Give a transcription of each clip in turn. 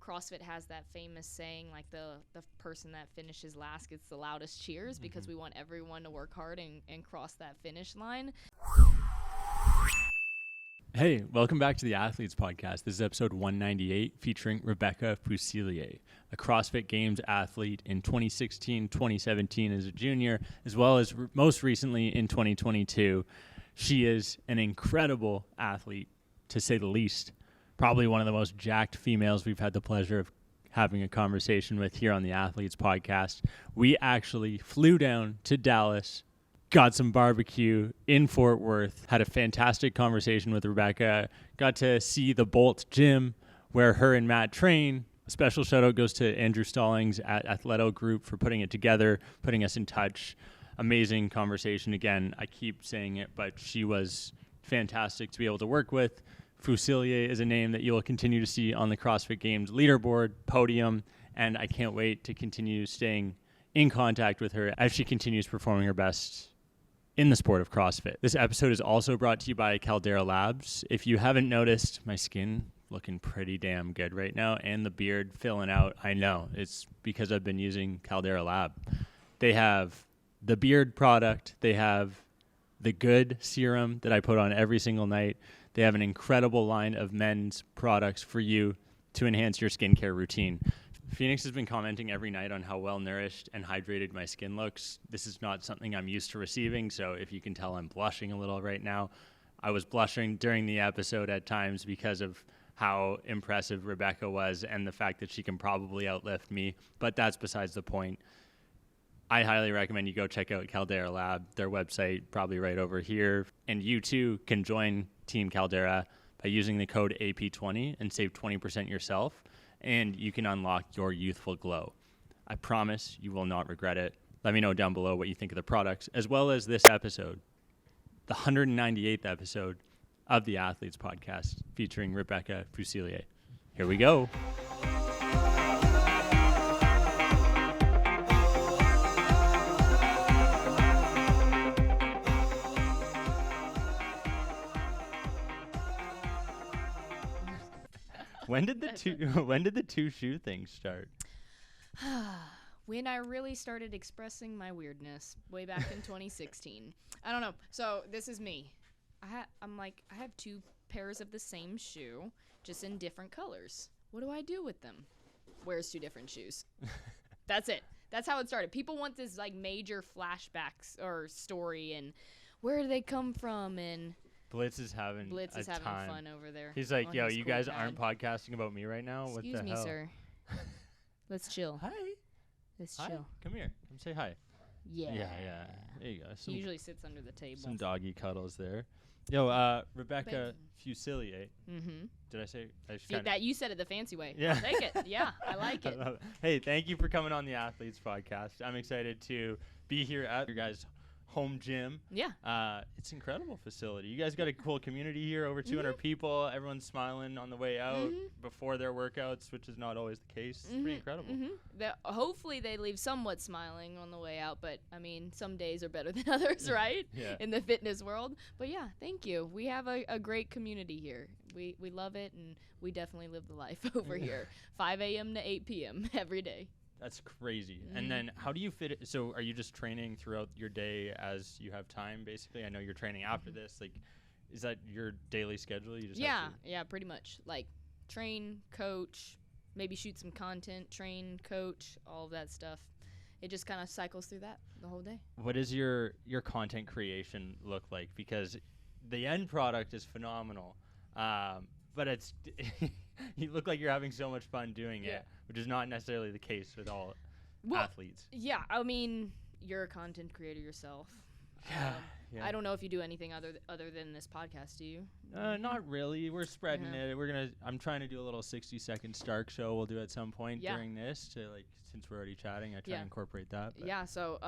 CrossFit has that famous saying, like the person that finishes last gets the loudest cheers, because we want everyone to work hard and cross that finish line. Hey, welcome back to the Athletes Podcast. This is episode 198 featuring Rebecca Fuselier, a CrossFit Games athlete in 2016, 2017 as a junior, as well as most recently in 2022. She is an incredible athlete, to say the least. Probably one of the most jacked females we've had the pleasure of having a conversation with here on the Athletes Podcast. We actually flew down to Dallas, got some barbecue in Fort Worth, had a fantastic conversation with Rebecca, got to see the Bolt gym where her and Matt train. A special shout out goes to Andrew Stallings at Athleto Group for putting it together, putting us in touch. Amazing conversation. Again, I keep saying it, but she was fantastic to be able to work with. Fuselier is a name that you'll continue to see on the CrossFit Games leaderboard, podium, and I can't wait to continue staying in contact with her as she continues performing her best in the sport of CrossFit. This episode is also brought to you by Caldera Labs. If you haven't noticed, my skin looking pretty damn good right now, and the beard filling out. I know, it's because I've been using Caldera Lab. They have the beard product. They have the good serum that I put on every single night. They have an incredible line of men's products for you to enhance your skincare routine. Phoenix has been commenting every night on how well nourished and hydrated my skin looks. This is not something I'm used to receiving, so if you can tell, I'm blushing a little right now. I was blushing during the episode at times because of how impressive Rebecca was and the fact that she can probably outlift me, but that's besides the point. I highly recommend you go check out Caldera Lab, their website, probably right over here. And you too can join Team Caldera by using the code AP20 and save 20% yourself, and you can unlock your youthful glow. I promise you will not regret it. Let me know down below what you think of the products, as well as this episode, the 198th episode of the Athletes Podcast featuring Rebecca Fuselier. Here we go. When did the two shoe thing start? When I really started expressing my weirdness way back in 2016. I don't know. So this is me. I have two pairs of the same shoe, just in different colors. What do I do with them? Wears two different shoes. That's it. That's how it started. People want this like major flashbacks or story and where do they come from, and Blitz is having time. Fun over there. He's like, yo, you guys aren't podcasting about me right now? What the hell? Excuse me, sir. Let's chill. Hi. Let's Hi. chill. Come here. Come say hi. Yeah. Yeah. There you go. He usually sits under the table. Some doggy cuddles there. Yo, Rebecca Fuselier. Mm-hmm. Did I say? That you said it the fancy way. Yeah. I'll take it. Yeah, I like it. Hey, thank you for coming on the Athletes Podcast. I'm excited to be here at your guys' home gym. Yeah. It's an incredible facility. You guys got a cool community here, over 200 people. Everyone's smiling on the way out before their workouts, which is not always the case. It's pretty incredible. Hopefully they leave somewhat smiling on the way out, but I mean, some days are better than others, right? Yeah. In the fitness world. But yeah, thank you. We have a great community here. We love it, and we definitely live the life over here. 5 a.m. to 8 p.m. every day. That's crazy. And then how do you fit it? So are you just training throughout your day as you have time, basically? I know you're training after this. Like, is that your daily schedule? You just yeah, pretty much. Like, train, coach, maybe shoot some content, train, coach, all of that stuff. It just kind of cycles through that the whole day. What does your content creation look like? Because the end product is phenomenal, but it's you look like you're having so much fun doing it, which is not necessarily the case with all athletes. Yeah, I mean, you're a content creator yourself. Yeah. I don't know if you do anything other than this podcast, do you? Not really. We're spreading it. I'm trying to do a little 60-second Stark show we'll do at some point during this to, like, since we're already chatting, I try to incorporate that. But. Yeah, so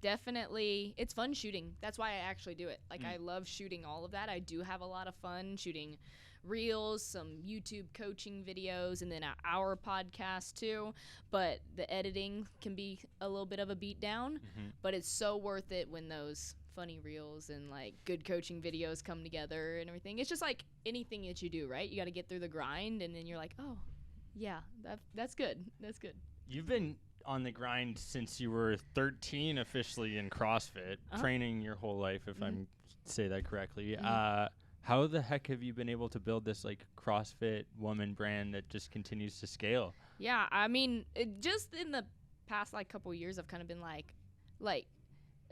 definitely it's fun shooting. That's why I actually do it. Like, I love shooting all of that. I do have a lot of fun shooting reels, some YouTube coaching videos, and then our podcast too. But the editing can be a little bit of a beat down, but it's so worth it when those funny reels and like good coaching videos come together and everything. It's just like anything that you do, right? You got to get through the grind, and then you're like, oh, Yeah, that's good. That's good. You've been on the grind since you were 13 officially in CrossFit, training your whole life, if I'm say that correctly. How the heck have you been able to build this like CrossFit woman brand that just continues to scale? Yeah, I mean, just in the past like couple years, I've kind of been like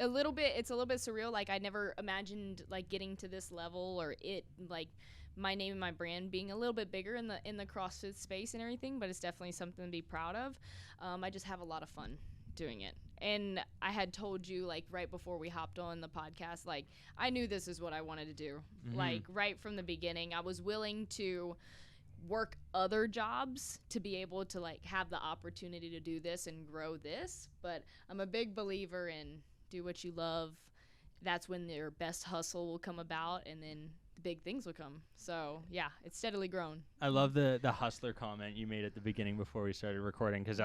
a little bit. It's a little bit surreal. Like I never imagined like getting to this level or it like my name and my brand being a little bit bigger in the CrossFit space and everything. But it's definitely something to be proud of. I just have a lot of fun doing it. And I had told you like right before we hopped on the podcast, like I knew this is what I wanted to do. Like right from the beginning, I was willing to work other jobs to be able to like have the opportunity to do this and grow this. But I'm a big believer in do what you love. That's when your best hustle will come about, and then the big things will come. So yeah, it's steadily grown. I love the hustler comment you made at the beginning before we started recording, because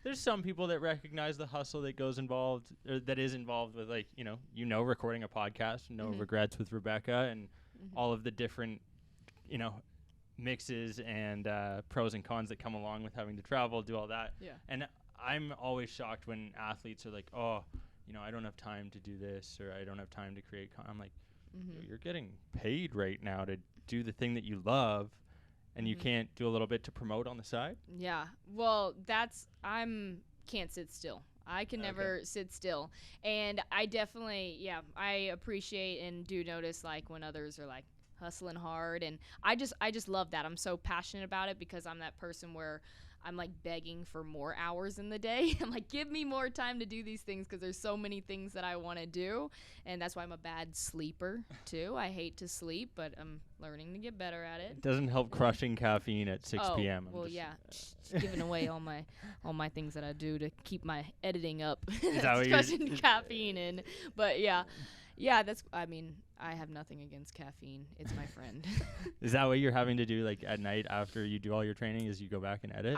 there's some people that recognize the hustle that goes involved, or that is involved with like, recording a podcast, no regrets with Rebecca, and all of the different, mixes and pros and cons that come along with having to travel, do all that. Yeah. And I'm always shocked when athletes are like, oh, I don't have time to do this, or I don't have time to create I'm like, you're getting paid right now to do the thing that you love, and you can't do a little bit to promote on the side? Yeah. Well, can't sit still. I can never sit still. And I definitely, I appreciate and do notice like when others are like hustling hard, and I just love that. I'm so passionate about it because I'm that person where I'm like begging for more hours in the day. I'm like, give me more time to do these things because there's so many things that I want to do. And that's why I'm a bad sleeper too. I hate to sleep, but I'm learning to get better at it. It doesn't help crushing caffeine at 6 p.m. Well, just giving away all my things that I do to keep my editing up. Is that what crushing caffeine in. But yeah, I have nothing against caffeine. It's my friend. Is that what you're having to do like at night after you do all your training, is you go back and edit?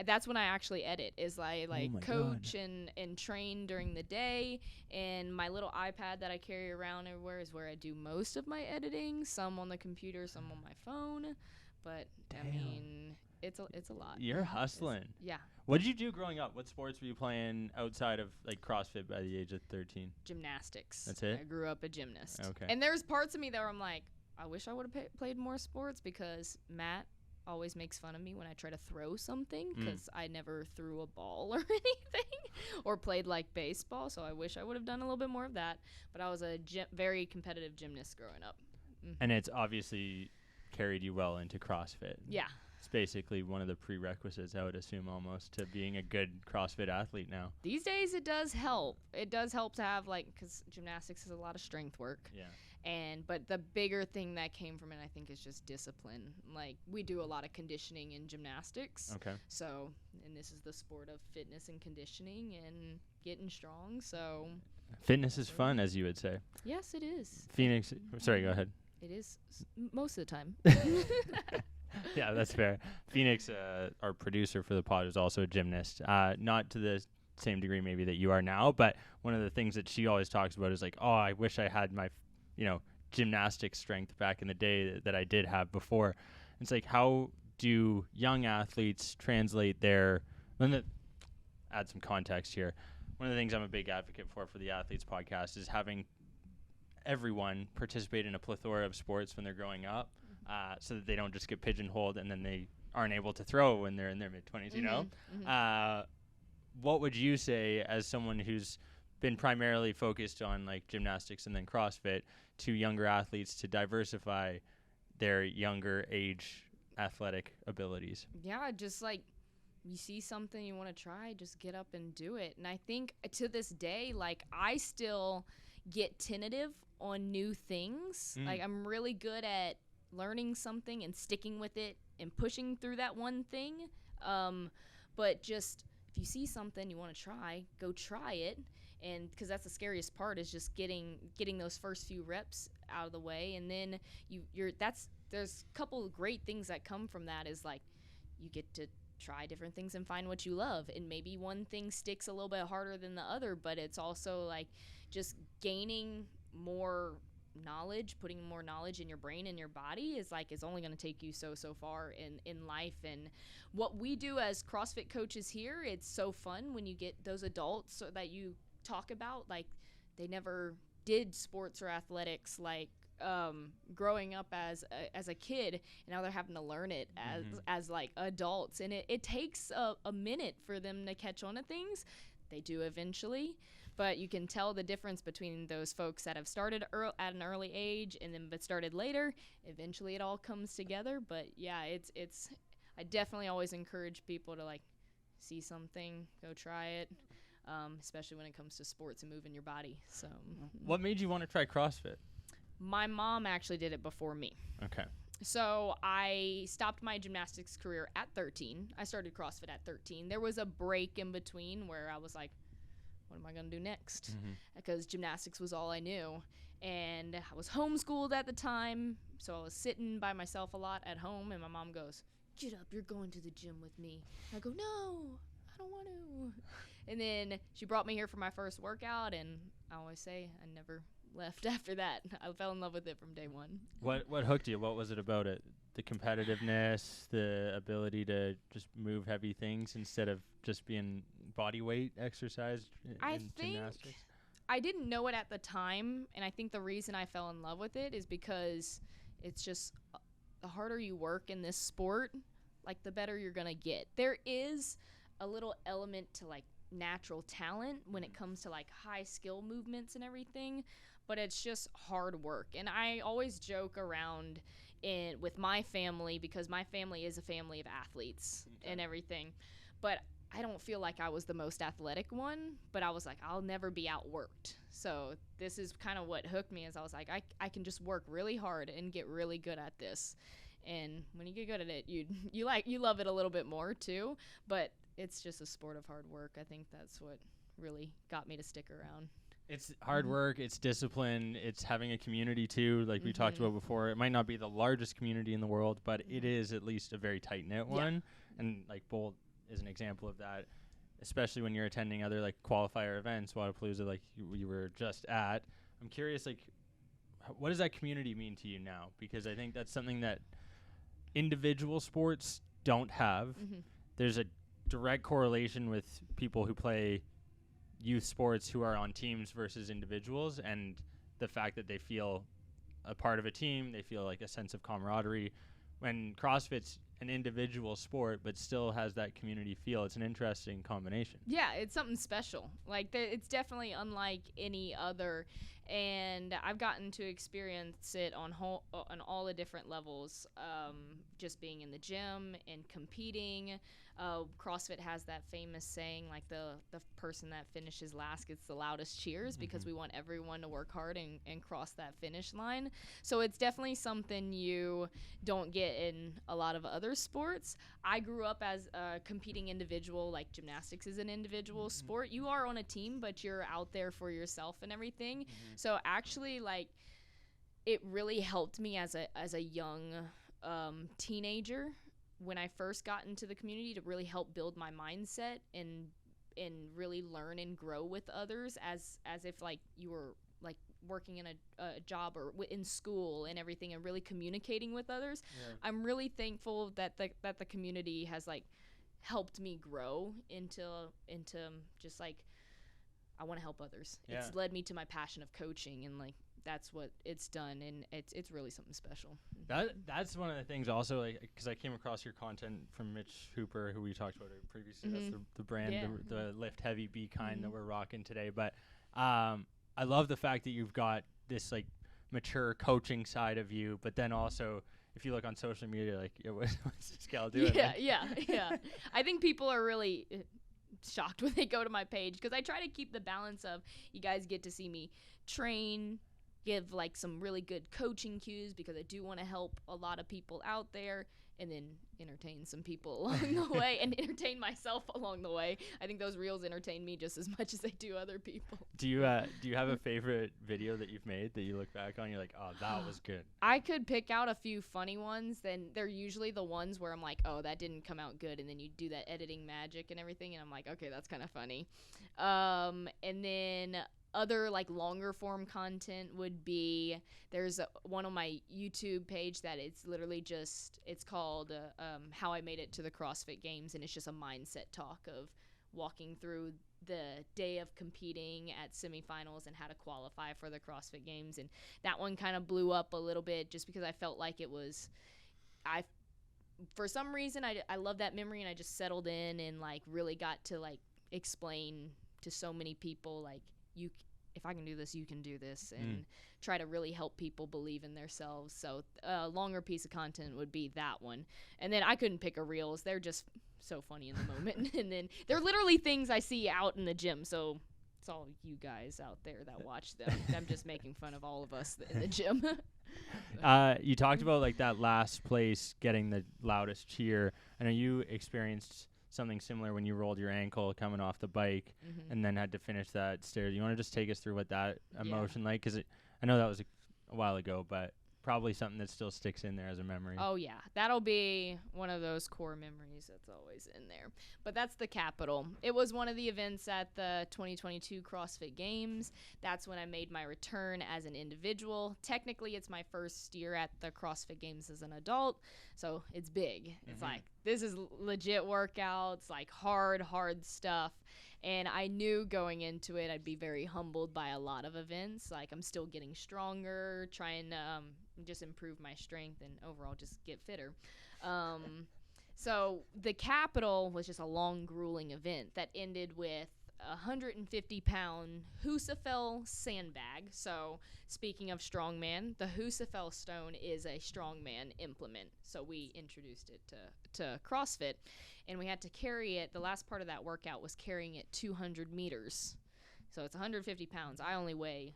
That's when I actually edit, is I coach and train during the day, and my little iPad that I carry around everywhere is where I do most of my editing, some on the computer, some on my phone. But Damn. I mean, it's a lot. You're hustling. Yeah. What did you do growing up? What sports were you playing outside of like CrossFit by the age of 13? Gymnastics. That's it? I grew up a gymnast. Okay. And there's parts of me that where I'm like, I wish I would have played more sports, because Matt always makes fun of me when I try to throw something, because I never threw a ball or anything or played like baseball. So I wish I would have done a little bit more of that. But I was a very competitive gymnast growing up. And it's obviously carried you well into CrossFit. Yeah. It's basically one of the prerequisites, I would assume, almost to being a good CrossFit athlete now. These days it does help. It does help to have because gymnastics is a lot of strength work. Yeah. But the bigger thing that came from it, I think, is just discipline. Like, we do a lot of conditioning in gymnastics. Okay. So, and this is the sport of fitness and conditioning and getting strong. So fitness is fun, as you would say. Yes, it is. Phoenix. Sorry, go ahead. It is most of the time. Yeah, that's fair. Phoenix, our producer for the pod, is also a gymnast. Not to the same degree maybe that you are now, but one of the things that she always talks about is like, oh, I wish I had my, gymnastic strength back in the day that I did have before. It's like, how do young athletes translate add some context here. One of the things I'm a big advocate for the Athletes podcast is having everyone participate in a plethora of sports when they're growing up, so that they don't just get pigeonholed and then they aren't able to throw when they're in their mid-20s, What would you say, as someone who's been primarily focused on like gymnastics and then CrossFit, to younger athletes to diversify their younger age athletic abilities? Yeah, just like you see something you want to try, just get up and do it. And I think to this day, like I still get tentative on new things. Like I'm really good at learning something and sticking with it and pushing through that one thing. But just if you see something you want to try, go try it. And because that's the scariest part, is just getting those first few reps out of the way. And then there's a couple of great things that come from that, is like you get to try different things and find what you love. And maybe one thing sticks a little bit harder than the other, but it's also like just gaining more knowledge, putting more knowledge in your brain and your body is only going to take you so far in life. And what we do as CrossFit coaches here, it's so fun when you get those adults that you talk about, like they never did sports or athletics growing up as a kid, and now they're having to learn it as like adults, and it takes a minute for them to catch on to things. They do eventually, but you can tell the difference between those folks that have started at an early age and then but started later. Eventually it all comes together. But yeah, it's I definitely always encourage people to like see something, go try it, especially when it comes to sports and moving your body. So what made you want to try CrossFit? My mom actually did it before me. Okay. So I stopped my gymnastics career at 13. I started CrossFit at 13. There was a break in between where I was like, what am I going to do next? Because gymnastics was all I knew. And I was homeschooled at the time, so I was sitting by myself a lot at home, and my mom goes, get up, you're going to the gym with me. I go, no, I don't want to. And then she brought me here for my first workout, and I always say I never left after that. I fell in love with it from day one. What hooked you? What was it about it? The competitiveness, the ability to just move heavy things instead of just being body weight exercise in gymnastics? I didn't know it at the time, and I think the reason I fell in love with it is because it's just the harder you work in this sport, like the better you're gonna get. There is a little element to like natural talent when it comes to like high skill movements and everything, but it's just hard work. And I always joke around with my family, because my family is a family of athletes and everything, but I don't feel like I was the most athletic one, but I was like, I'll never be outworked. So this is kind of what hooked me, is I was like, I can just work really hard and get really good at this. And when you get good at it, you love it a little bit more too, but it's just a sport of hard work. I think that's what really got me to stick around. It's hard work, it's discipline, it's having a community too, like we talked about before. It might not be the largest community in the world, but it is at least a very tight-knit one. And like Bolt is an example of that, especially when you're attending other like qualifier events, Wadapalooza, like you were just at. I'm curious, like, what does that community mean to you now? Because I think that's something that individual sports don't have. There's a direct correlation with people who play youth sports who are on teams versus individuals, and the fact that they feel a part of a team, they feel like a sense of camaraderie. When CrossFit's an individual sport but still has that community feel, it's an interesting combination. Yeah, it's something special. Like it's definitely unlike any other, and I've gotten to experience it on all the different levels, just being in the gym and competing. CrossFit has that famous saying, like the person that finishes last gets the loudest cheers, because we want everyone to work hard and cross that finish line. So it's definitely something you don't get in a lot of other sports. I grew up as a competing individual, like gymnastics is an individual sport. You are on a team, but you're out there for yourself and everything. So actually, like, it really helped me as a young teenager when I first got into the community, to really help build my mindset and really learn and grow with others as if like you were like working in a job or in school and everything, and really communicating with others. I'm really thankful that the community has like helped me grow into just like, I want to help others. It's led me to my passion of coaching, and like that's what it's done, and it's really something special. That's one of the things also, like, because I came across your content from Mitch Hooper, who we talked about previously. That's the brand, the lift heavy be kind that we're rocking today. But I love the fact that you've got this like mature coaching side of you, but then also if you look on social media, like, what's this gal doing? Yeah. I think people are really shocked when they go to my page, because I try to keep the balance of, you guys get to see me train, give like some really good coaching cues, because I do want to help a lot of people out there, and then entertain some people along the way, and entertain myself along the way. I think those reels entertain me just as much as they do other people. Do you have a favorite video that you've made that you look back on, you're like, oh, that was good? I could pick out a few funny ones. Then they're usually the ones where I'm like, oh, that didn't come out good, and then you do that editing magic and everything, and I'm like, okay, that's kind of funny. And then other like longer form content would be, there's one on my YouTube page that it's literally just, it's called How I Made It to the CrossFit Games, and it's just a mindset talk of walking through the day of competing at semifinals and how to qualify for the CrossFit Games. And that one kind of blew up a little bit just because I felt like it was, for some reason I love that memory, and I just settled in and like really got to like explain to so many people like, if I can do this, you can do this, and try to really help people believe in themselves. So a longer piece of content would be that one. And then I couldn't pick a reels. They're just so funny in the moment. And then they're literally things I see out in the gym. So it's all you guys out there that watch them. I'm just making fun of all of us in the gym. You talked about like that last place getting the loudest cheer. I know you experienced something similar when you rolled your ankle coming off the bike and then had to finish that stairs. You want to just take us through what that emotion like? Because I know that was a while ago, but probably something that still sticks in there as a memory. Oh, yeah. That'll be one of those core memories that's always in there. But that's the Capitol. It was one of the events at the 2022 CrossFit Games. That's when I made my return as an individual. Technically, it's my first year at the CrossFit Games as an adult, so it's big. It's like, this is legit workouts, like hard stuff. And I knew going into it, I'd be very humbled by a lot of events. Like, I'm still getting stronger, trying to just improve my strength and overall just get fitter. So the Capitol was just a long, grueling event that ended with a 150-pound Husafell sandbag. So speaking of strongman, the Husafell stone is a strongman implement. So we introduced it to CrossFit, and we had to carry it. The last part of that workout was carrying it 200 meters. So it's 150 pounds. I only weigh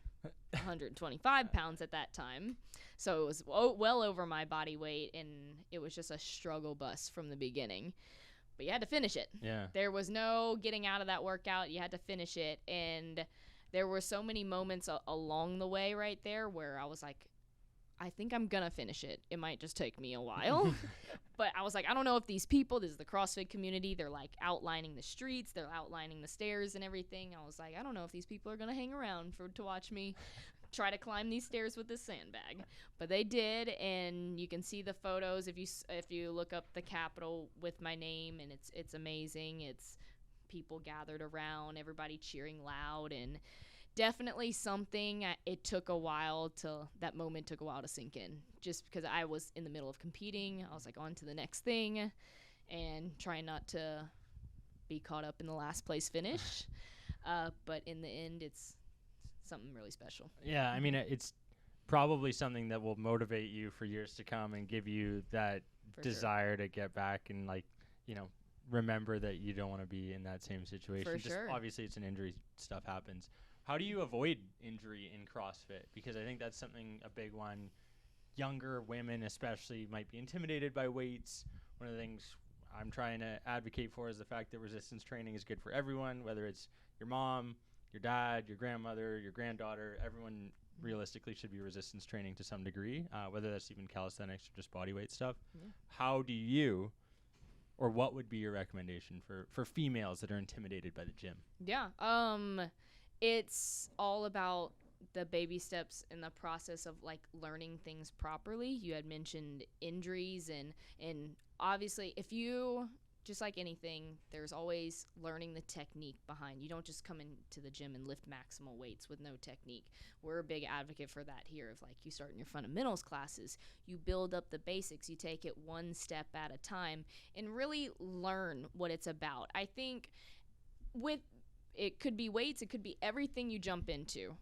125 pounds at that time. So it was well over my body weight, and it was just a struggle bus from the beginning. But you had to finish it. Yeah. There was no getting out of that workout. You had to finish it. And there were so many moments along the way right there where I was like, I think I'm going to finish it. It might just take me a while. But I was like, I don't know if these people, this is the CrossFit community, they're like outlining the streets, they're outlining the stairs and everything. I was like, I don't know if these people are going to hang around to watch me try to climb these stairs with this sandbag. But they did, and you can see the photos if you look up the Capitol with my name, and it's amazing. It's people gathered around, everybody cheering loud, and definitely something that moment took a while to sink in, just because I was in the middle of competing. I was like, on to the next thing and trying not to be caught up in the last place finish. But in the end, it's something really special. Yeah, I mean, it's probably something that will motivate you for years to come and give you that desire to get back and, like, you know, remember that you don't want to be in that same situation. Obviously, it's an injury, stuff happens. How do you avoid injury in CrossFit? Because I think that's something, a big one. Younger women especially might be intimidated by weights. One of the things I'm trying to advocate for is the fact that resistance training is good for everyone, whether it's your mom, your dad, your grandmother, your granddaughter. Everyone realistically should be resistance training to some degree, whether that's even calisthenics or just body weight stuff. Yeah. How do you, or what would be your recommendation for females that are intimidated by the gym? Yeah. It's all about the baby steps in the process of like learning things properly. You had mentioned injuries, and obviously if you, just like anything, there's always learning the technique behind. You don't just come into the gym and lift maximal weights with no technique. We're a big advocate for that here, of like, you start in your fundamentals classes, you build up the basics, you take it one step at a time and really learn what it's about. I think it could be weights, it could be everything you jump into.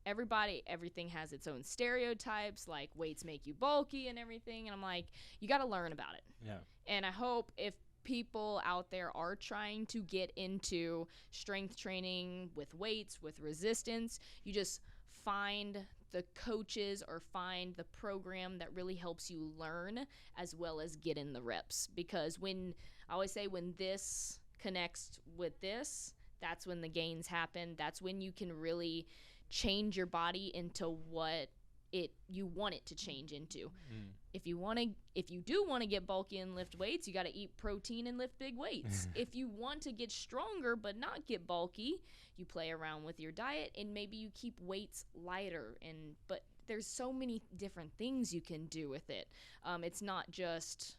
Everything has its own stereotypes, like weights make you bulky and everything, and I'm like, you got to learn about it. Yeah. And I hope if people out there are trying to get into strength training with weights, with resistance, you just find the coaches or find the program that really helps you learn as well as get in the reps. Because I always say, when this connects with this, that's when the gains happen. That's when you can really change your body into what you want it to change into. If you do want to get bulky and lift weights, you got to eat protein and lift big weights. If you want to get stronger but not get bulky, you play around with your diet and maybe you keep weights lighter. But there's so many different things you can do with it. It's not just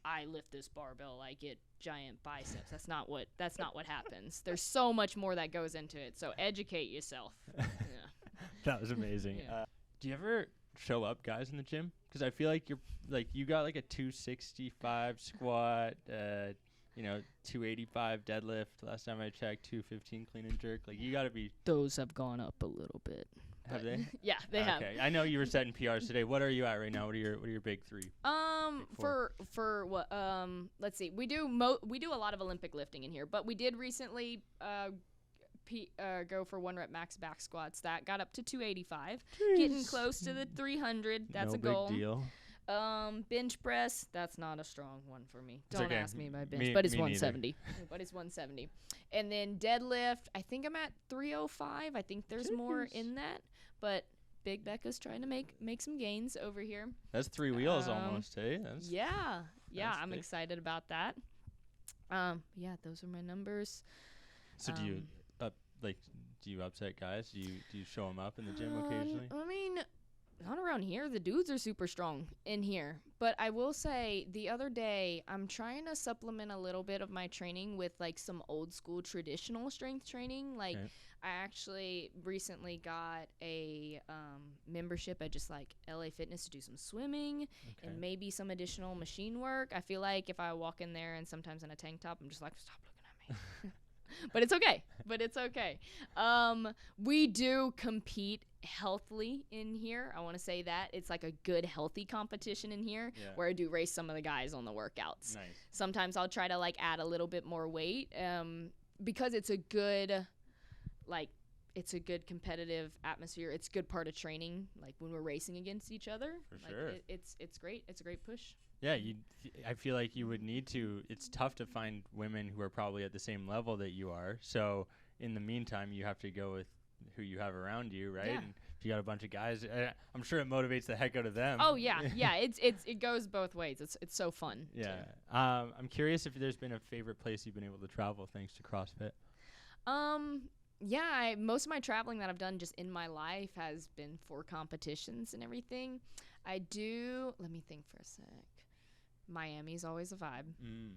I lift this barbell, I get giant biceps. That's not what happens. There's so much more that goes into it. So educate yourself. Yeah. That was amazing. Yeah. Do you ever show up, guys, in the gym? Because I feel like you got like a 265 squat, 285 deadlift. Last time I checked, 215 clean and jerk. Like, you got to be. Those have gone up a little bit. Have they? Yeah, they have. Okay, I know you were setting PRs today. What are you at right now? What are your big three? For what? Let's see. We do a lot of Olympic lifting in here, but we did recently go for 1 rep max back squats. That got up to 285, getting close to the 300. That's a goal. No big deal. Bench press, that's not a strong one for me. It's Don't okay. ask me my bench, but it's 170. But it's 170. And then deadlift, I think I'm at 305. I think there's more in that, but Big Becca's trying to make some gains over here. That's 3 wheels almost, hey? Yeah, I'm big. excited about that. Yeah, those are my numbers. So do you upset guys? Do you show them up in the gym occasionally? I mean, not around here. The dudes are super strong in here. But I will say, the other day, I'm trying to supplement a little bit of my training with, like, some old school traditional strength training. Like, okay. I actually recently got a membership at just, like, LA Fitness to do some swimming and maybe some additional machine work. I feel like if I walk in there and sometimes in a tank top, I'm just like, stop looking at me. But it's okay. We do compete healthily in here. I want to say that. It's like a good, healthy competition in here where I do race some of the guys on the workouts. Nice. Sometimes I'll try to, like, add a little bit more weight because it's a good, like, it's a good competitive atmosphere. It's a good part of training, like, when we're racing against each other. For sure. It's great. It's a great push. Yeah, I feel like you would need to. It's tough to find women who are probably at the same level that you are. So in the meantime, you have to go with who you have around you, right? Yeah. And if you got a bunch of guys, I'm sure it motivates the heck out of them. Oh yeah, yeah. It goes both ways. It's so fun. Yeah. I'm curious if there's been a favorite place you've been able to travel thanks to CrossFit. Yeah. Most of my traveling that I've done just in my life has been for competitions and everything. Let me think for a sec. Miami's always a vibe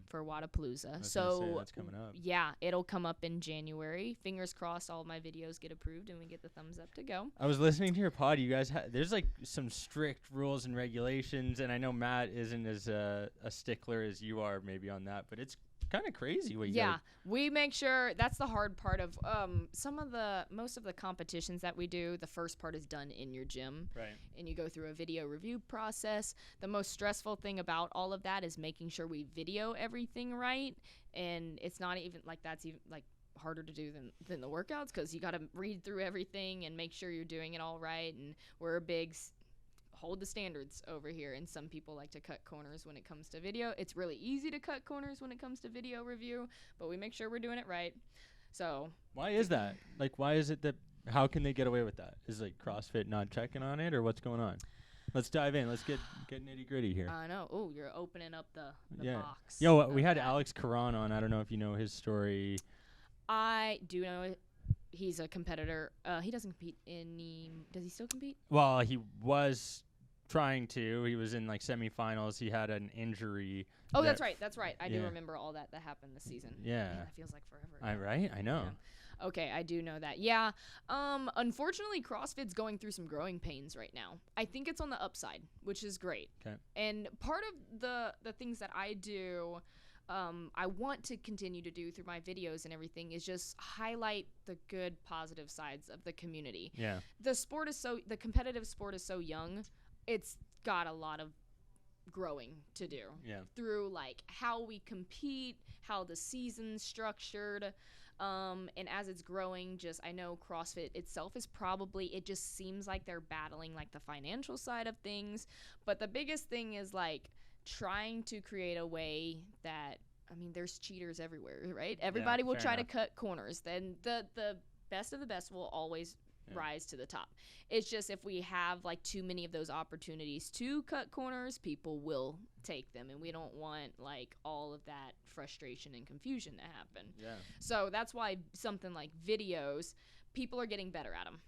for Wadapalooza. So that's coming up. Yeah, it'll come up in January. Fingers crossed all my videos get approved and we get the thumbs up to go. I was listening to your pod. You guys, there's like some strict rules and regulations, and I know Matt isn't as a stickler as you are maybe on that, but it's kind of crazy what you gotta, we make sure. That's the hard part of most of the competitions that we do. The first part is done in your gym, right? And you go through a video review process. The most stressful thing about all of that is making sure we video everything right, and it's not even like that's even like harder to do than the workouts because you got to read through everything and make sure you're doing it all right. And we're a big hold the standards over here, and some people like to cut corners when it comes to video. It's really easy to cut corners when it comes to video review, but we make sure we're doing it right. So why is that? Like, why is it that? How can they get away with that? Is like CrossFit not checking on it, or what's going on? Let's dive in. Let's get nitty gritty here. I know. Oh, you're opening up the box. Yo, we had Alex Caron on. I don't know if you know his story. I do know it. He's a competitor. He doesn't compete does he still compete? Well, he was trying to. He was in like semifinals. He had an injury. Oh, that's right. I do remember all that happened this season. Yeah. Man, that feels like forever. Right? I know. Yeah. Okay, I do know that. Yeah. Unfortunately, CrossFit's going through some growing pains right now. I think it's on the upside, which is great. Okay. And part of the things that I do, I want to continue to do through my videos and everything is just highlight the good, positive sides of the community. Yeah. The competitive sport is so young. It's got a lot of growing to do. Yeah. Through like how we compete, how the season's structured. And as it's growing, I know CrossFit itself is it just seems like they're battling like the financial side of things. But the biggest thing is like trying to create a way that, there's cheaters everywhere, right? Everybody will try to cut corners. Then the best of the best will always rise to the top. It's just if we have like too many of those opportunities to cut corners, people will take them, and we don't want like all of that frustration and confusion to happen. Yeah. So that's why something like videos, people are getting better at them.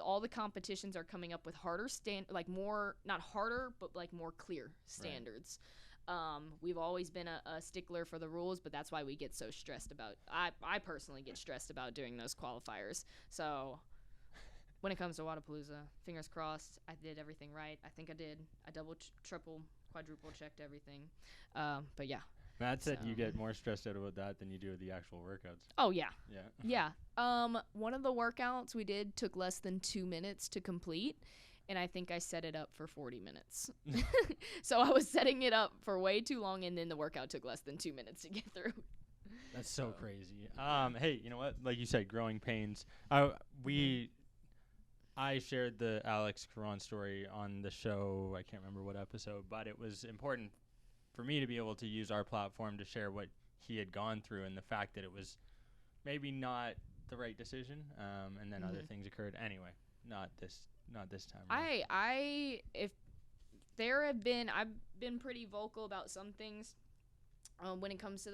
All the competitions are coming up with harder like more, not harder, but like more clear standards. Right. We've always been a stickler for the rules, but that's why we get so stressed about. I personally get stressed about doing those qualifiers. So when it comes to Wodapalooza, fingers crossed, I did everything right. I think I did. I double, triple, quadruple checked everything. But yeah. Matt said you get more stressed out about that than you do with the actual workouts. Oh, yeah. Yeah. Yeah. One of the workouts we did took less than 2 minutes to complete, and I think I set it up for 40 minutes. So I was setting it up for way too long, and then the workout took less than 2 minutes to get through. That's so crazy. Hey, you know what? Like you said, growing pains. I shared the Alex Caron story on the show. I can't remember what episode, but it was important for me to be able to use our platform to share what he had gone through and the fact that it was maybe not the right decision, and then other things occurred. Anyway, not this time. I've been pretty vocal about some things when it comes to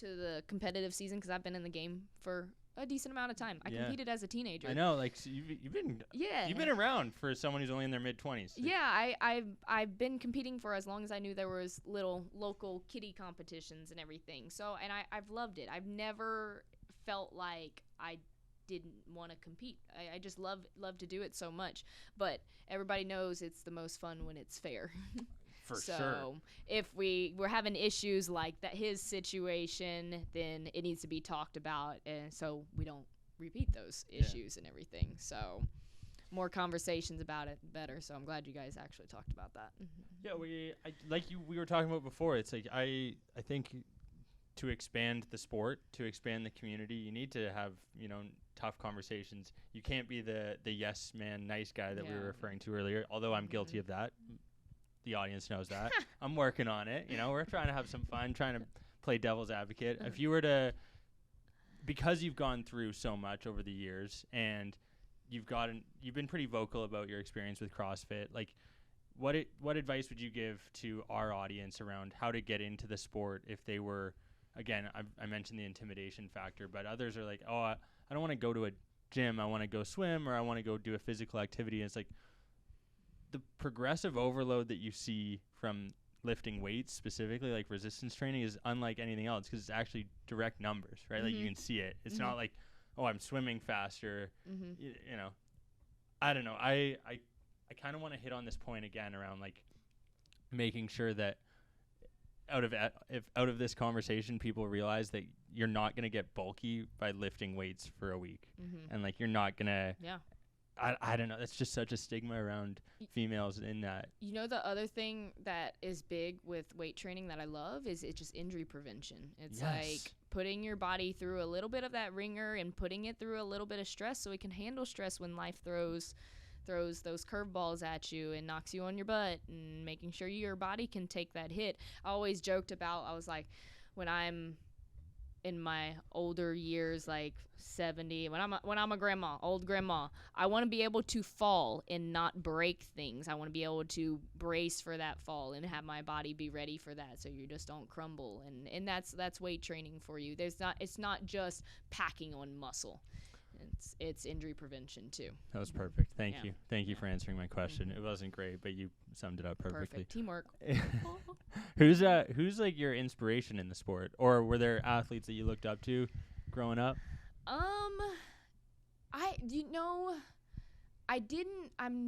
the competitive season, because I've been in the game for a decent amount of time. I competed as a teenager. I know, like, so you've been around for someone who's only in their mid-20s. Yeah, I've been competing for as long as I knew there was little local kiddie competitions and everything. So, and I've loved it. I've never felt like I didn't want to compete. I just love to do it so much. But everybody knows it's the most fun when it's fair. For so sure. If we're having issues like that, his situation, then it needs to be talked about, and so we don't repeat those issues and everything. So more conversations about it, better. So I'm glad you guys actually talked about that. Yeah, we were talking about before. It's like I think to expand the sport, to expand the community, you need to have tough conversations. You can't be the yes man, nice guy that we were referring to earlier. Although I'm guilty of that. The audience knows that. I'm working on it. We're trying to have some fun, trying to play devil's advocate. If you were to, because you've gone through so much over the years and you've been pretty vocal about your experience with CrossFit, like what advice would you give to our audience around how to get into the sport if they were, again, I mentioned the intimidation factor, but others are like, oh, I don't want to go to a gym. I want to go swim, or I want to go do a physical activity. And it's like, the progressive overload that you see from lifting weights, specifically like resistance training, is unlike anything else because it's actually direct numbers, right? Like you can see it. It's not like, oh, I'm swimming faster. I don't know. I kind of want to hit on this point again around like making sure that out of this conversation, people realize that you're not going to get bulky by lifting weights for a week, and like you're not going to. Yeah. I don't know. That's just such a stigma around females in that. The other thing that is big with weight training that I love is it's just injury prevention. It's like putting your body through a little bit of that ringer and putting it through a little bit of stress so it can handle stress when life throws those curveballs at you and knocks you on your butt, and making sure your body can take that hit. I always joked about, I was like, when I'm in my older years, like 70, when I'm a grandma, old grandma, I want to be able to fall and not break things. I want to be able to brace for that fall and have my body be ready for that, so you just don't crumble. And that's weight training for you. It's not just packing on muscle. It's injury prevention too. That was perfect. Thank you for answering my question. It wasn't great, but you summed it up perfectly. Perfect teamwork. Who's like your inspiration in the sport, or were there athletes that you looked up to growing up? I'm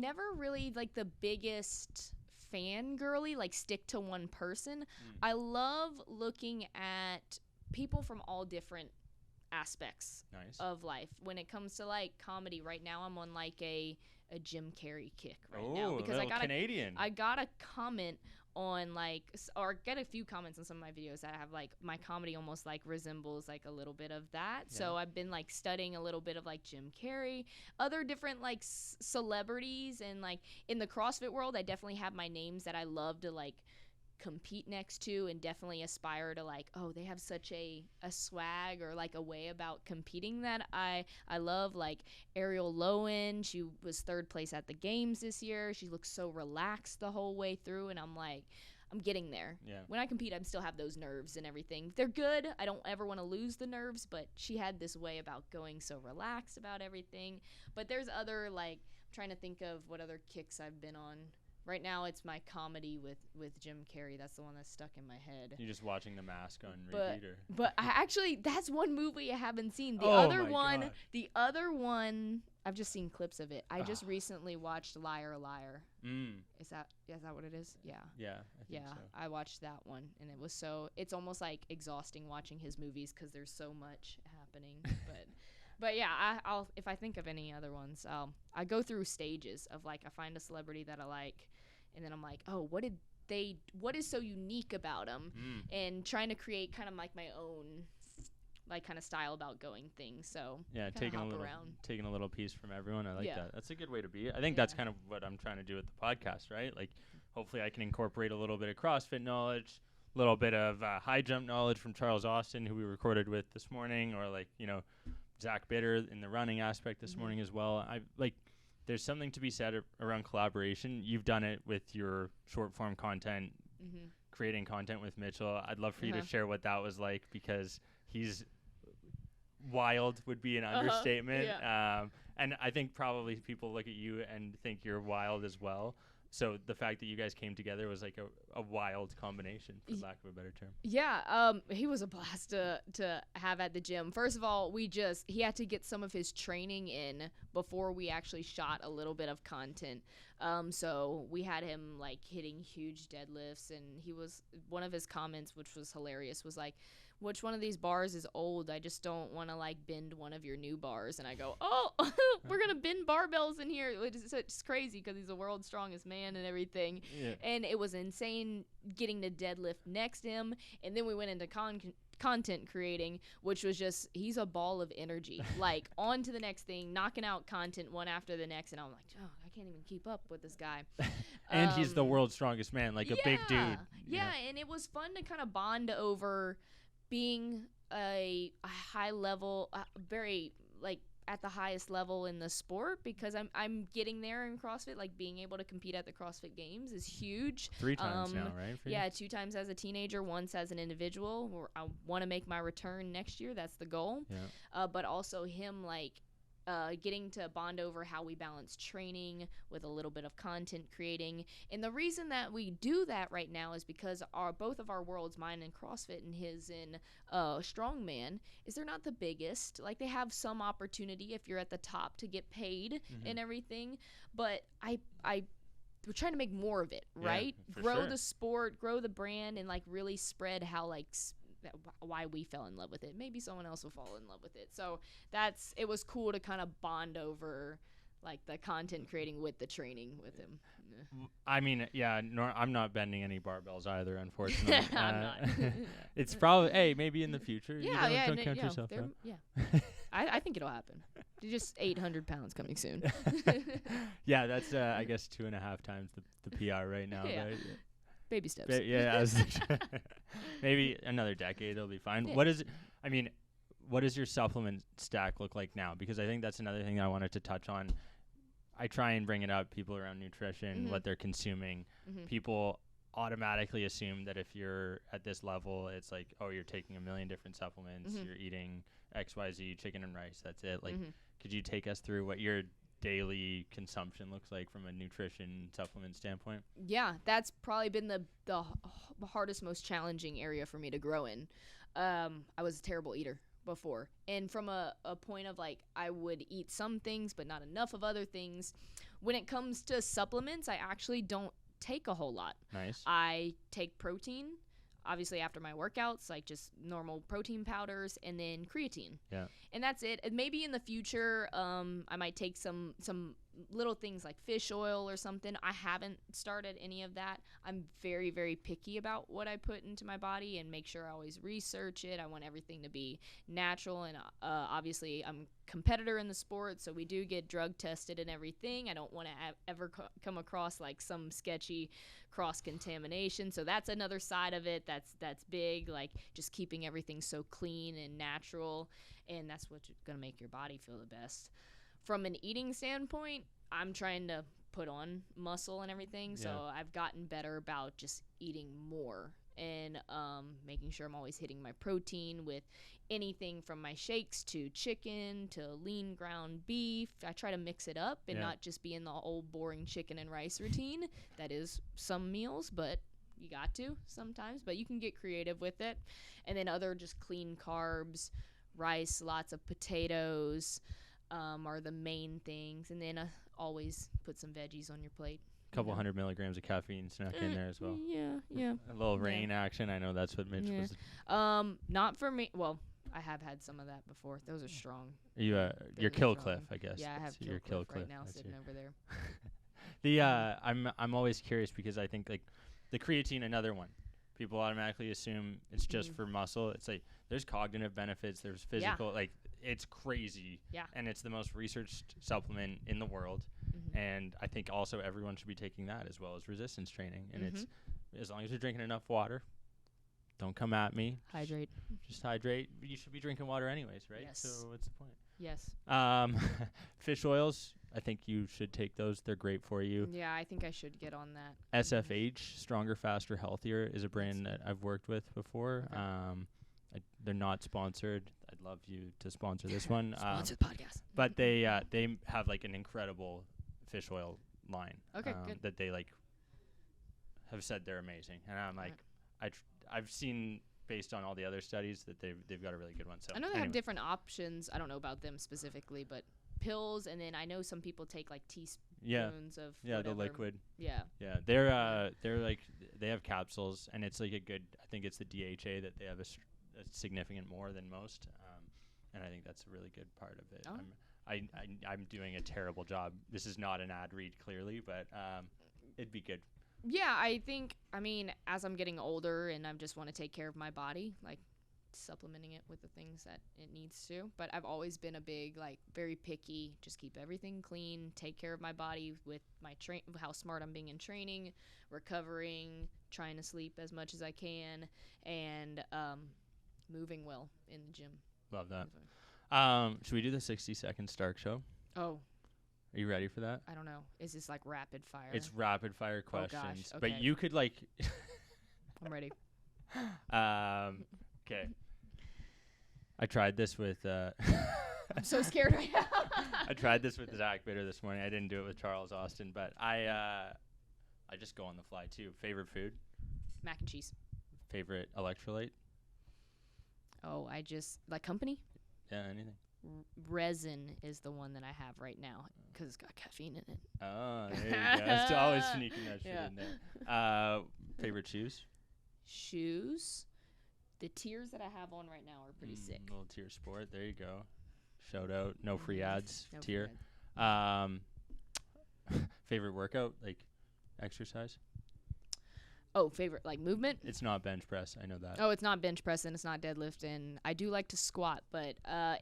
never really like the biggest fangirly, like stick to one person. I love looking at people from all different aspects of life. When it comes to like comedy, right now I'm on like a Jim Carrey kick now, because I got a comment on like, or get a few comments on some of my videos that have like my comedy almost like resembles like a little bit of that. So I've been like studying a little bit of like Jim Carrey, other different like celebrities, and like in the CrossFit world I definitely have my names that I love to like compete next to and definitely aspire to like, oh, they have such a swag or like a way about competing that I love. Like Ariel Lowen, she was 3rd place at the games this year. She looks so relaxed the whole way through, and I'm like, I'm getting there. Yeah. When I compete, I still have those nerves and everything. They're good. I don't ever want to lose the nerves, but she had this way about going so relaxed about everything. But there's other, like, I'm trying to think of what other kicks I've been on. Right now, it's my comedy with Jim Carrey. That's the one that's stuck in my head. You're just watching The Mask on repeat, or? But I actually, that's one movie I haven't seen. The other one, I've just seen clips of it. I just recently watched Liar Liar. Is that what it is? Yeah. Yeah, I think so. I watched that one, and it was it's almost like exhausting watching his movies because there's so much happening. But yeah, I'll if I think of any other ones, I go through stages of like I find a celebrity that I like, and then I'm like, oh, what is so unique about them, and trying to create kind of like my own like kind of style about going things. So yeah, taking a little piece from everyone. I like that. That's a good way to be. I think that's kind of what I'm trying to do with the podcast, right? Like hopefully I can incorporate a little bit of CrossFit knowledge, a little bit of high jump knowledge from Charles Austin, who we recorded with this morning, or like, you know, Zach Bitter in the running aspect this morning as well. There's something to be said around collaboration. You've done it with your short form content, creating content with Mitchell. I'd love for you to share what that was like, because he's wild would be an understatement. And I think probably people look at you and think you're wild as well. So the fact that you guys came together was like a wild combination, for lack of a better term. Yeah, he was a blast to have at the gym. First of all, he had to get some of his training in before we actually shot a little bit of content. So we had him like hitting huge deadlifts, and one of his comments, which was hilarious, was like, which one of these bars is old? I just don't want to like bend one of your new bars. And I go, oh, we're going to bend barbells in here. It's crazy because he's the world's strongest man and everything. Yeah. And it was insane getting to deadlift next to him. And then we went into content creating, which was just, he's a ball of energy. Like on to the next thing, knocking out content one after the next. And I'm like, oh, I can't even keep up with this guy. And he's the world's strongest man, like a big dude. Yeah, and it was fun to kind of bond over being a high level, very like at the highest level in the sport, because I'm getting there in CrossFit. Like being able to compete at the CrossFit Games is huge. 3 times now, right? Yeah, 2 times as a teenager, once as an individual. I want to make my return next year. That's the goal. Yeah. But also him like getting to bond over how we balance training with a little bit of content creating. And the reason that we do that right now is because both of our worlds, mine in CrossFit and his in strongman, is they're not the biggest. Like they have some opportunity if you're at the top to get paid and everything, but we're trying to make more of it, right? Grow the sport, grow the brand, and like really spread how like why we fell in love with it. Maybe someone else will fall in love with it. So it was cool to kind of bond over like the content creating with the training with him. I mean, yeah, I'm not bending any barbells either, unfortunately. I'm not. It's probably, maybe in the future. Don't count yourself out. Yeah. I think it'll happen. Just 800 pounds coming soon. Yeah, that's, I guess, 2.5 times the PR right now. Yeah. Right? Baby steps. Maybe another decade, it'll be fine. Yeah. What does your supplement stack look like now? Because I think that's another thing I wanted to touch on. I try and bring it up, people around nutrition, what they're consuming. People automatically assume that if you're at this level, it's like, oh, you're taking a million different supplements, you're eating XYZ, chicken and rice, that's it. Like, could you take us through what your daily consumption looks like from a nutrition supplement standpoint? Yeah, that's probably been the hardest, most challenging area for me to grow in. I was a terrible eater before, and from a point of like I would eat some things but not enough of other things. When it comes to supplements, I actually don't take a whole lot. Nice. I take protein, obviously after my workouts, like just normal protein powders, and then creatine. Yeah. And that's it. And maybe in the future, I might take some little things like fish oil or something. I haven't started any of that. I'm very, very picky about what I put into my body and make sure I always research it. I want everything to be natural, and obviously I'm a competitor in the sport, so we do get drug tested and everything. I don't want to ever come across like some sketchy cross-contamination, so that's another side of it that's big, like just keeping everything so clean and natural, and that's what's going to make your body feel the best. From an eating standpoint, I'm trying to put on muscle and everything, so I've gotten better about just eating more and making sure I'm always hitting my protein with anything from my shakes to chicken to lean ground beef. I try to mix it up and not just be in the old boring chicken and rice routine. That is some meals, but you got to sometimes, but you can get creative with it. And then other just clean carbs, rice, lots of potatoes, are the main things, and then always put some veggies on your plate. A couple 100 milligrams of caffeine snuck in there as well. Yeah. A little rain action. I know that's what Mitch was. Not for me. Well, I have had some of that before. Those are strong. You're Kill Cliff, I guess. Yeah, I have Kill Cliff right now sitting over there. I'm always curious because I think like the creatine, another one. People automatically assume it's just for muscle. It's like there's cognitive benefits, there's physical, like it's crazy. Yeah. And it's the most researched supplement in the world. And I think also everyone should be taking that as well as resistance training. And it's as long as you're drinking enough water, don't come at me. Hydrate. Just hydrate. You should be drinking water anyways, right? Yes. So what's the point? Yes. Fish oils, I think you should take those. They're great for you. Yeah, I think I should get on that. SFH, Stronger, Faster, Healthier, is a brand that I've worked with before. Okay. They're not sponsored. I'd love you to sponsor this one. Sponsor the podcast. But they have like an incredible fish oil line. Okay, good. That they like have said they're amazing, and I'm like, I've seen based on all the other studies that they've got a really good one. So I know they have different options. I don't know about them specifically, but pills, and then I know some people take like teaspoons of whatever. The liquid. Yeah. They're like they have capsules, and it's like a good. I think it's the DHA that they have a significant more than most, and I think that's a really good part of it. I'm doing a terrible job. This is not an ad read, clearly, but it'd be good. Yeah, I mean, as I'm getting older and I just want to take care of my body, like supplementing it with the things that it needs to. But I've always been a big, like, very picky, just keep everything clean, take care of my body with my how smart I'm being in training, recovering, trying to sleep as much as I can, and moving well in the gym. Love that. Should we do the 60-second Stark show? Oh. Are you ready for that? I don't know. Is this like rapid fire? It's rapid fire questions. Oh gosh. Okay. But you could like I'm ready. Okay. I tried this with I'm so scared right now. I tried this with Zach Bitter this morning. I didn't do it with Charles Austin, but I just go on the fly too. Favorite food? Mac and cheese. Favorite electrolyte? Oh, I just like company? Yeah, anything. Resin is the one that I have right now because it's got caffeine in it. Oh, there you go. It's always sneaking that shit in there. Favorite shoes? Shoes? The tiers that I have on right now are pretty sick. Little tier sport. There you go. Shout out. No free ads. No tier. free ads. Favorite workout? Like exercise? Oh, favorite, like movement? It's not bench press. I know that. Oh, it's not bench press and it's not deadlifting. I do like to squat, but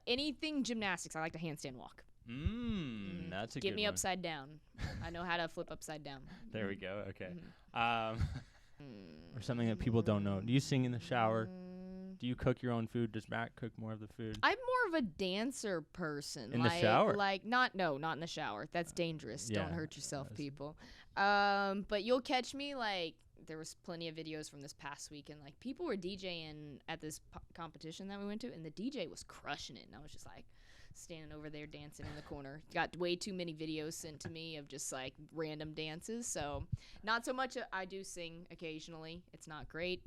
anything gymnastics, I like to handstand walk. That's a good one. Get me upside down. I know how to flip upside down. There we go. Okay. Or something that people don't know. Do you sing in the shower? Do you cook your own food? Does Matt cook more of the food? I'm more of a dancer person. In the shower? Not in the shower. That's dangerous. Don't hurt yourself, people. But you'll catch me like. There was plenty of videos from this past week, and like people were DJing at this competition that we went to, and the DJ was crushing it, and I was just like standing over there dancing in the corner. Got way too many videos sent to me of just like random dances, so not so much. I do sing occasionally. It's not great.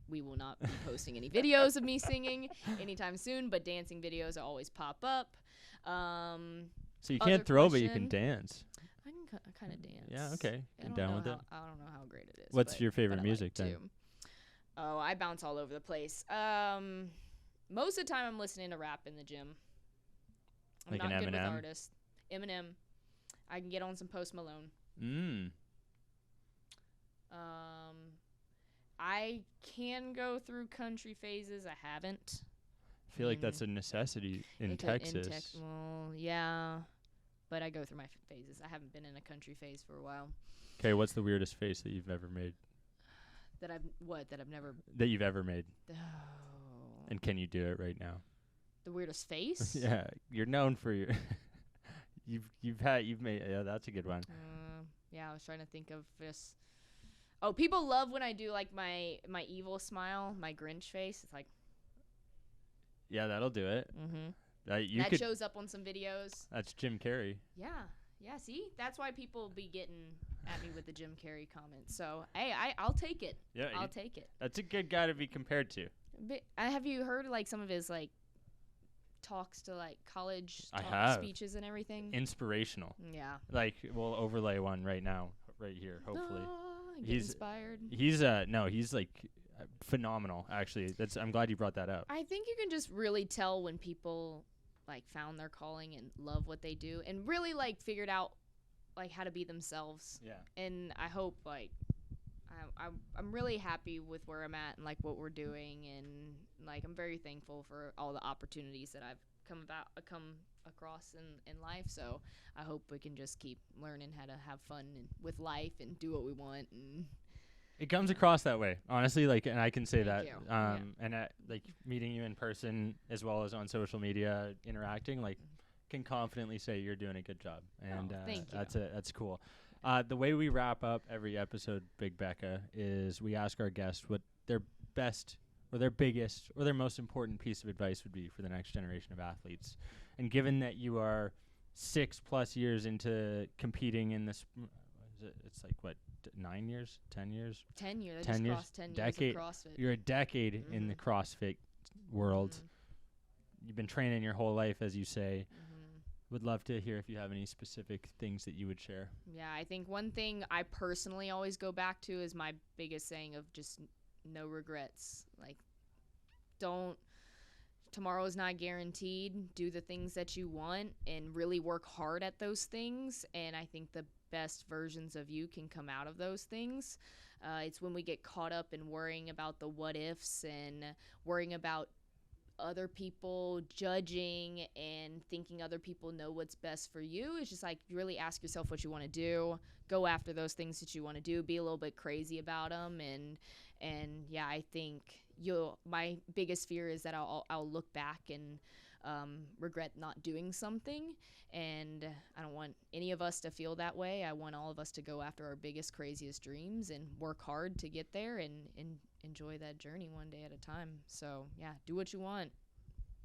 We will not be posting any videos of me singing anytime soon, but dancing videos always pop up. So you can't throw, but you can dance. I can kind of dance. Yeah, okay. I'm down with it. I don't know how great it is. What's your favorite music then? Oh, I bounce all over the place. Most of the time I'm listening to rap in the gym. I'm like not an good with Eminem? artists. Eminem. I can get on some Post Malone. I can go through country phases. I haven't. I feel like that's a necessity in Texas. Well, yeah, but I go through my phases. I haven't been in a country phase for a while. Okay, what's the weirdest face that you've ever made? That you've ever made. Oh. And can you do it right now? The weirdest face? Yeah, you're known for your. you've made. Yeah, that's a good one. Yeah, I was trying to think of this. Oh, people love when I do like my evil smile, my Grinch face. It's like. Yeah, that'll do it. Mm-hmm. That shows up on some videos. That's Jim Carrey. Yeah. See, that's why people be getting at me with the Jim Carrey comments. So, hey, I'll take it. Yeah, I'll take it. That's a good guy to be compared to. But, have you heard like some of his like talks to like college speeches and everything? Inspirational. Yeah. Like we'll overlay one right now, right here. Hopefully, he's inspired. He's like phenomenal. Actually, I'm glad you brought that up. I think you can just really tell when people like found their calling and love what they do and really like figured out like how to be themselves. Yeah. And I hope like I'm really happy with where I'm at and like what we're doing, and like I'm very thankful for all the opportunities that I've come across in life. So I hope we can just keep learning how to have fun with life and do what we want. And it comes across that way, honestly. Like, and I can say Thank that. you. And like meeting you in person as well as on social media, interacting, like, can confidently say you're doing a good job. And thank you. That's cool. The way we wrap up every episode, Big Becca, is we ask our guests what their best or their biggest or their most important piece of advice would be for the next generation of athletes. And given that you are 6+ years into competing in this, it's like what, 9 years, 10 years? 10 years. 10 years. Crossed 10 decade. years of CrossFit. You're a decade in the CrossFit world. You've been training your whole life, as you say. Would love to hear if you have any specific things that you would share. Yeah, I think one thing I personally always go back to is my biggest saying of just no regrets. Like, tomorrow is not guaranteed. Do the things that you want and really work hard at those things. And I think the best versions of you can come out of those things. It's when we get caught up in worrying about the what ifs and worrying about other people judging and thinking other people know what's best for you. It's just like you really ask yourself what you want to do, go after those things that you want to do, be a little bit crazy about them. And yeah, I think my biggest fear is that I'll look back and regret not doing something, and I don't want any of us to feel that way. I want all of us to go after our biggest, craziest dreams and work hard to get there and enjoy that journey one day at a time. So yeah, do what you want,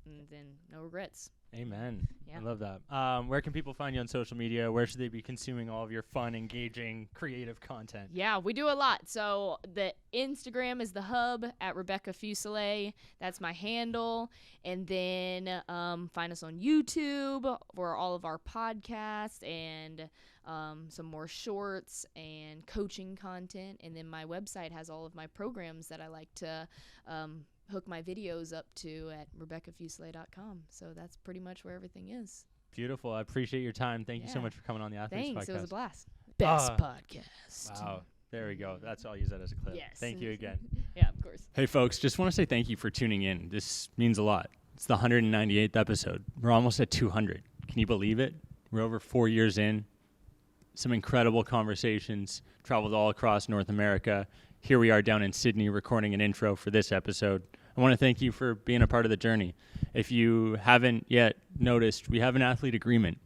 and then no regrets. Amen. Yeah. I love that. Where can people find you on social media? Where should they be consuming all of your fun, engaging, creative content? Yeah, we do a lot. So the Instagram is the hub at Rebecca Fuselier. That's my handle. And then find us on YouTube for all of our podcasts and some more shorts and coaching content. And then my website has all of my programs that I like to hook my videos up to at RebeccaFuselier.com. So that's pretty much where everything is. Beautiful. I appreciate your time. Thank you so much for coming on the Athletes Podcast. Thanks. It was a blast. Best podcast. Wow. There we go. I'll use that as a clip. Yes. Thank you again. Yeah, of course. Hey, folks, just want to say thank you for tuning in. This means a lot. It's the 198th episode. We're almost at 200. Can you believe it? We're over 4 years in. Some incredible conversations. Traveled all across North America. Here we are down in Sydney recording an intro for this episode. I want to thank you for being a part of the journey. If you haven't yet noticed, we have an athlete agreement.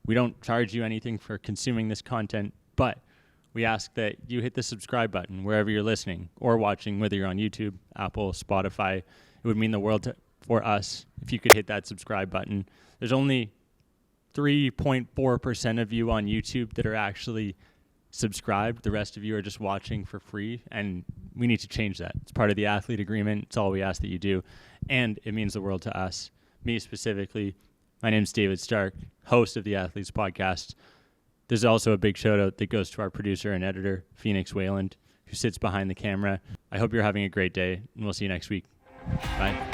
We don't charge you anything for consuming this content, but we ask that you hit the subscribe button wherever you're listening or watching, whether you're on YouTube, Apple, Spotify. It would mean the world for us if you could hit that subscribe button. There's only 3.4% of you on YouTube that are actually subscribed. The rest of you are just watching for free, and we need to change that. It's part of the athlete agreement. It's all we ask that you do, and it means the world to us. Me specifically. My name's David Stark, host of the Athletes Podcast. There's also a big shout out that goes to our producer and editor, Phoenix Wayland, who sits behind the camera. I hope you're having a great day, and we'll see you next week. Bye.